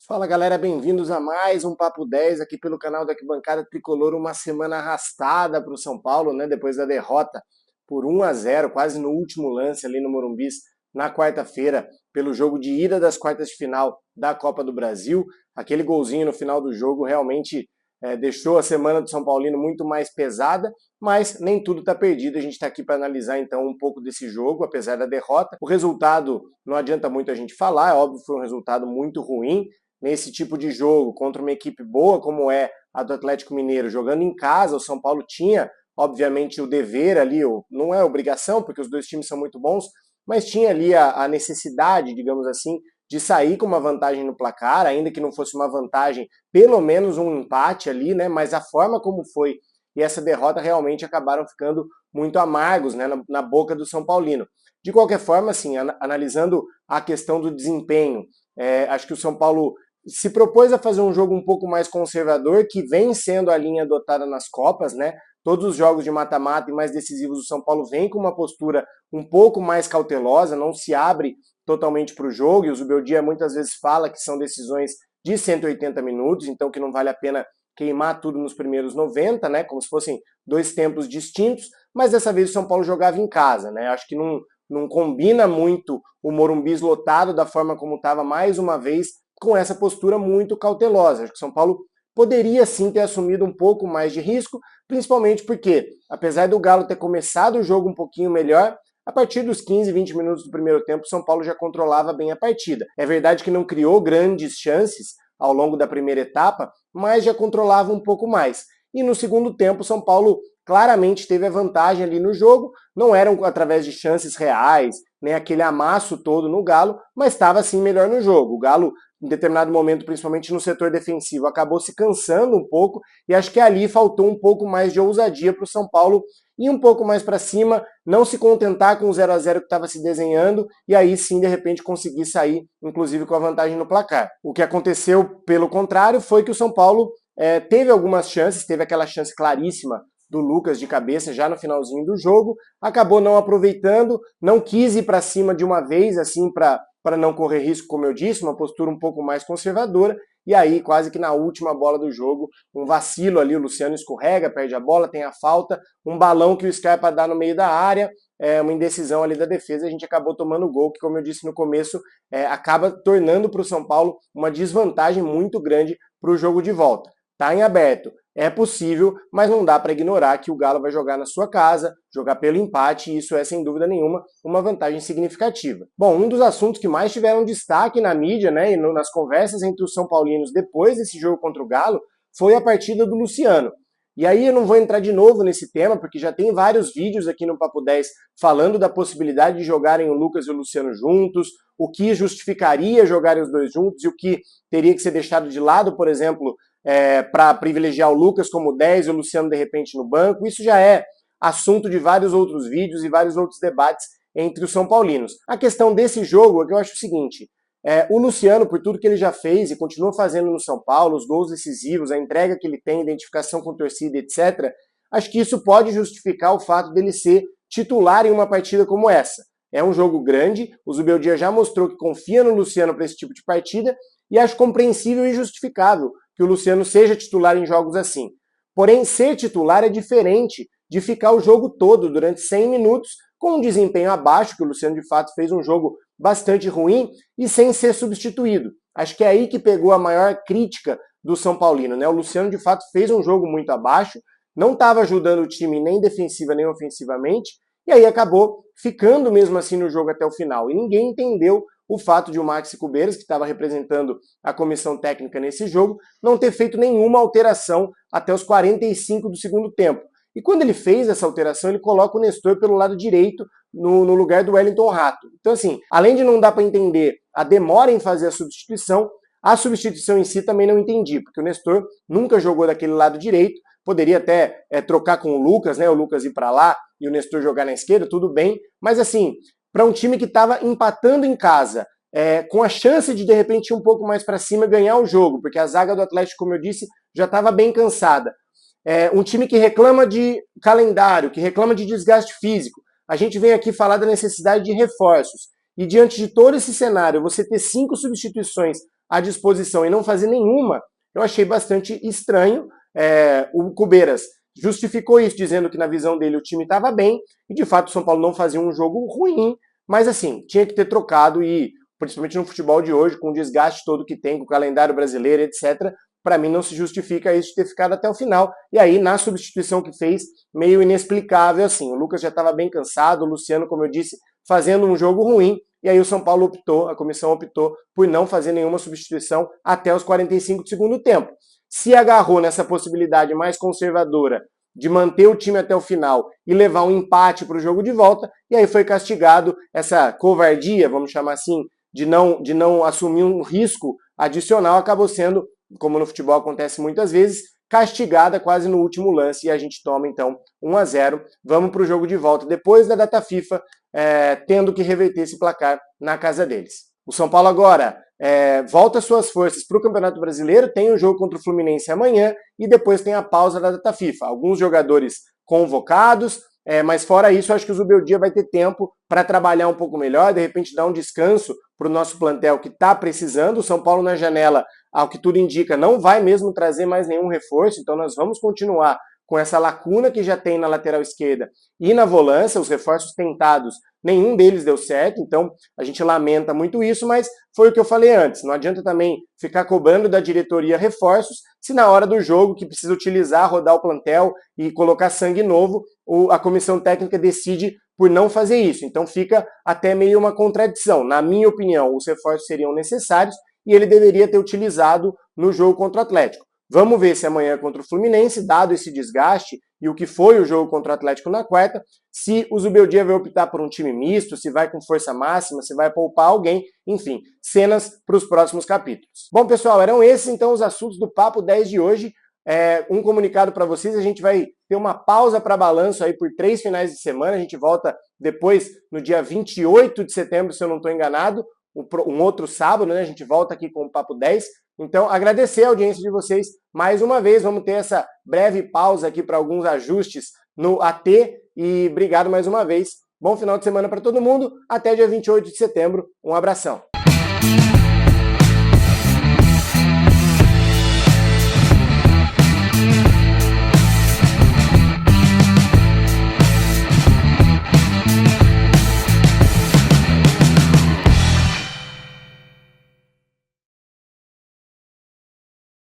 Fala galera, bem-vindos a mais um Papo 10 aqui pelo canal da Arquibancada Tricolor. Uma semana arrastada para o São Paulo, né? Depois da derrota por 1-0, quase no último lance ali no Morumbis, na quarta-feira, pelo jogo de ida das quartas de final da Copa do Brasil. Aquele golzinho no final do jogo realmente deixou a semana do São Paulino muito mais pesada, mas nem tudo está perdido. A gente está aqui para analisar então um pouco desse jogo, apesar da derrota. O resultado não adianta muito a gente falar, é óbvio que foi um resultado muito ruim. Nesse tipo de jogo, contra uma equipe boa como é a do Atlético Mineiro, jogando em casa, o São Paulo tinha, obviamente, o dever ali, não é obrigação, porque os dois times são muito bons, mas tinha ali a necessidade, digamos assim, de sair com uma vantagem no placar, ainda que não fosse uma vantagem, pelo menos um empate ali, né? Mas a forma como foi e essa derrota realmente acabaram ficando muito amargos, né, na boca do São Paulino. De qualquer forma, assim, analisando a questão do desempenho, acho que o São Paulo se propôs a fazer um jogo um pouco mais conservador, que vem sendo a linha adotada nas Copas, né? Todos os jogos de mata-mata e mais decisivos do São Paulo vem com uma postura um pouco mais cautelosa, não se abre totalmente para o jogo, e o Zubeldia muitas vezes fala que são decisões de 180 minutos, então que não vale a pena queimar tudo nos primeiros 90, né? Como se fossem dois tempos distintos, mas dessa vez o São Paulo jogava em casa, né? Acho que não combina muito o Morumbis lotado da forma como estava mais uma vez, com essa postura muito cautelosa. Acho que o São Paulo poderia sim ter assumido um pouco mais de risco, principalmente porque, apesar do Galo ter começado o jogo um pouquinho melhor, a partir dos 15, 20 minutos do primeiro tempo, o São Paulo já controlava bem a partida. É verdade que não criou grandes chances ao longo da primeira etapa, mas já controlava um pouco mais. E no segundo tempo, o São Paulo claramente teve a vantagem ali no jogo, não eram através de chances reais, nem aquele amasso todo no Galo, mas estava sim melhor no jogo. O Galo, em determinado momento, principalmente no setor defensivo, acabou se cansando um pouco e acho que ali faltou um pouco mais de ousadia para o São Paulo ir um pouco mais para cima, não se contentar com o 0-0 que estava se desenhando e aí sim, de repente, conseguir sair, inclusive com a vantagem no placar. O que aconteceu, pelo contrário, foi que o São Paulo teve algumas chances, teve aquela chance claríssima do Lucas de cabeça já no finalzinho do jogo, acabou não aproveitando, não quis ir para cima de uma vez, assim, para não correr risco, como eu disse, uma postura um pouco mais conservadora, e aí quase que na última bola do jogo, um vacilo ali, o Luciano escorrega, perde a bola, tem a falta, um balão que o Scarpa dá no meio da área, uma indecisão ali da defesa, a gente acabou tomando o gol, que como eu disse no começo, acaba tornando para o São Paulo uma desvantagem muito grande para o jogo de volta. Está em aberto. É possível, mas não dá para ignorar que o Galo vai jogar na sua casa, jogar pelo empate, e isso é, sem dúvida nenhuma, uma vantagem significativa. Bom, um dos assuntos que mais tiveram destaque na mídia, né, e nas conversas entre os São Paulinos depois desse jogo contra o Galo, foi a partida do Luciano. E aí eu não vou entrar de novo nesse tema, porque já tem vários vídeos aqui no Papo 10 falando da possibilidade de jogarem o Lucas e o Luciano juntos, o que justificaria jogarem os dois juntos e o que teria que ser deixado de lado, por exemplo, para privilegiar o Lucas como 10 e o Luciano de repente no banco. Isso já é assunto de vários outros vídeos e vários outros debates entre os São Paulinos. A questão desse jogo é que eu acho o seguinte, o Luciano, por tudo que ele já fez e continua fazendo no São Paulo, os gols decisivos, a entrega que ele tem, a identificação com torcida, etc., acho que isso pode justificar o fato dele ser titular em uma partida como essa. É um jogo grande, o Zubeldia já mostrou que confia no Luciano para esse tipo de partida e acho compreensível e justificável que o Luciano seja titular em jogos assim. Porém, ser titular é diferente de ficar o jogo todo durante 100 minutos com um desempenho abaixo, que o Luciano de fato fez um jogo bastante ruim e sem ser substituído. Acho que é aí que pegou a maior crítica do São Paulino, né? O Luciano de fato fez um jogo muito abaixo, não estava ajudando o time nem defensiva nem ofensivamente, e aí acabou ficando mesmo assim no jogo até o final. E ninguém entendeu o fato de o Maxi Cubeiras, que estava representando a comissão técnica nesse jogo, não ter feito nenhuma alteração até os 45 do segundo tempo. E quando ele fez essa alteração, ele coloca o Nestor pelo lado direito, no lugar do Wellington Rato. Então, assim, além de não dar para entender a demora em fazer a substituição em si também não entendi, porque o Nestor nunca jogou daquele lado direito, poderia até trocar com o Lucas, né? O Lucas ir para lá e o Nestor jogar na esquerda, tudo bem, mas assim, para um time que estava empatando em casa, com a chance de repente ir um pouco mais para cima e ganhar o jogo, porque a zaga do Atlético, como eu disse, já estava bem cansada. Um time que reclama de calendário, que reclama de desgaste físico. A gente vem aqui falar da necessidade de reforços. E diante de todo esse cenário, você ter 5 substituições à disposição e não fazer nenhuma, eu achei bastante estranho. O Cubeiras justificou isso, dizendo que na visão dele o time estava bem, e de fato o São Paulo não fazia um jogo ruim, mas assim, tinha que ter trocado, e principalmente no futebol de hoje, com o desgaste todo que tem, com o calendário brasileiro, etc., para mim não se justifica isso de ter ficado até o final. E aí, na substituição que fez, meio inexplicável assim. O Lucas já estava bem cansado, o Luciano, como eu disse, fazendo um jogo ruim, e aí o São Paulo optou, a comissão optou por não fazer nenhuma substituição até os 45 do segundo tempo. Se agarrou nessa possibilidade mais conservadora de manter o time até o final e levar um empate para o jogo de volta, e aí foi castigado essa covardia, vamos chamar assim, de não assumir um risco adicional, acabou sendo, como no futebol acontece muitas vezes, castigada quase no último lance, e a gente toma então 1-0. Vamos para o jogo de volta depois da data FIFA, tendo que reverter esse placar na casa deles. O São Paulo agora volta suas forças para o Campeonato Brasileiro, tem um jogo contra o Fluminense amanhã e depois tem a pausa da data FIFA. Alguns jogadores convocados, mas fora isso, acho que o Zubeldia vai ter tempo para trabalhar um pouco melhor, de repente dar um descanso para o nosso plantel que está precisando. O São Paulo na janela, ao que tudo indica, não vai mesmo trazer mais nenhum reforço, então nós vamos continuar com essa lacuna que já tem na lateral esquerda e na volância. Os reforços tentados, nenhum deles deu certo, então a gente lamenta muito isso, mas foi o que eu falei antes, não adianta também ficar cobrando da diretoria reforços, se na hora do jogo, que precisa utilizar, rodar o plantel e colocar sangue novo, a comissão técnica decide por não fazer isso. Então fica até meio uma contradição. Na minha opinião, os reforços seriam necessários e ele deveria ter utilizado no jogo contra o Atlético. Vamos ver se amanhã contra o Fluminense, dado esse desgaste e o que foi o jogo contra o Atlético na quarta, se o Zubeldia vai optar por um time misto, se vai com força máxima, se vai poupar alguém, enfim, cenas para os próximos capítulos. Bom, pessoal, eram esses então os assuntos do Papo 10 de hoje. Um comunicado para vocês, a gente vai ter uma pausa para balanço aí por 3 finais de semana, a gente volta depois no dia 28 de setembro, se eu não estou enganado, um outro sábado, né? A gente volta aqui com o Papo 10. Então, agradecer a audiência de vocês mais uma vez. Vamos ter essa breve pausa aqui para alguns ajustes no AT. E obrigado mais uma vez. Bom final de semana para todo mundo. Até dia 28 de setembro. Um abração.